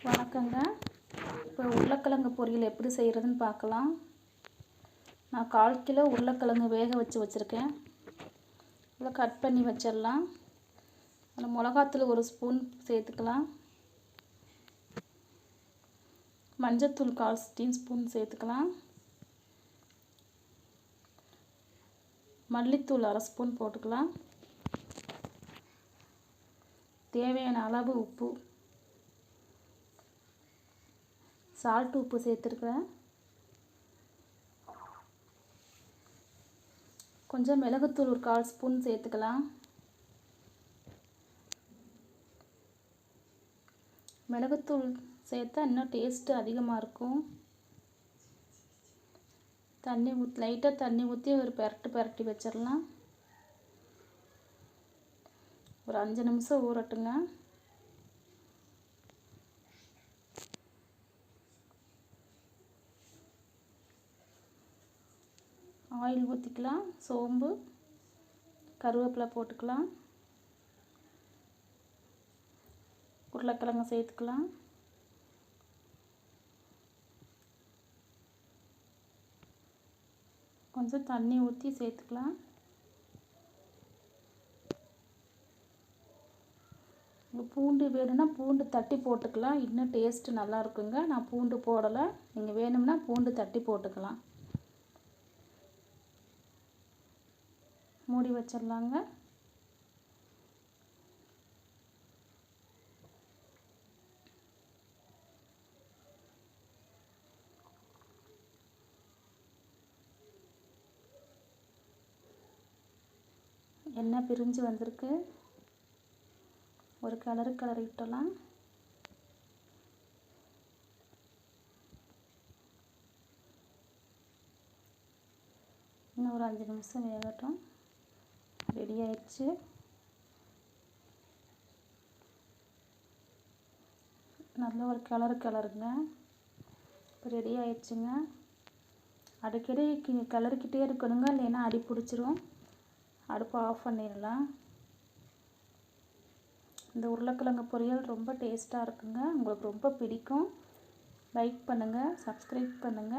வணக்கங்க. இப்போ உருளைக்கிழங்கு பொரியல் எப்படி செய்கிறதுன்னு பார்க்கலாம். நான் 1/4 கிலோ உருளைக்கிழங்கு வேக வச்சுருக்கேன். இதை கட் பண்ணி வச்சிடலாம். அதில் மிளகாத்தூள் 1 ஸ்பூன் சேர்த்துக்கலாம். மஞ்சத்தூள் 1/4 டீஸ்பூன் சேர்த்துக்கலாம். மல்லித்தூள் 1/2 ஸ்பூன் போட்டுக்கலாம். தேவையான அளவு உப்பு, சால்ட் உப்பு சேர்த்துருக்குறேன். கொஞ்சம் மிளகுத்தூள் 1/4 ஸ்பூன் சேர்த்துக்கலாம். மிளகுத்தூள் சேர்த்தா இன்னும் டேஸ்ட்டு அதிகமாக இருக்கும். லைட்டாக தண்ணி ஊற்றி ஒரு பெரட்டி வச்சிடலாம். ஒரு 5 நிமிஷம் ஊறட்டுங்க. ஆயில் ஊற்றிக்கலாம். சோம்பு, கருவேப்பிலை போட்டுக்கலாம். உருளைக்கிழங்கு சேர்த்துக்கலாம். கொஞ்சம் தண்ணி ஊற்றி சேர்த்துக்கலாம். பூண்டு வேணும்னா பூண்டு தட்டி போட்டுக்கலாம். இன்னும் டேஸ்ட்டு நல்லா இருக்குங்க. நான் பூண்டு போடலை. நீங்கள் வேணும்னா பூண்டு தட்டி போட்டுக்கலாம். மூடி வச்சிடலாங்க. எண்ணெய் பிரிஞ்சு வந்திருக்கு. ஒரு கிளறி விட்டலாம். இன்னும் ஒரு 5 நிமிஷம் வேகட்டும். ரெடி ஆயிடுச்சு. நல்ல ஒரு கிளறுங்க. இப்போ ரெடி ஆயிடுச்சுங்க. அடிக்கடி கிளறிக்கிட்டே இருக்கணுங்க, இல்லைன்னா அடி பிடிச்சிரும். அடுப்பை ஆஃப் பண்ணிடலாம். இந்த உருளைக்கிழங்கு பொரியல் ரொம்ப டேஸ்ட்டாக இருக்குங்க. உங்களுக்கு ரொம்ப பிடிக்கும். லைக் பண்ணுங்கள், சப்ஸ்கிரைப் பண்ணுங்கள்.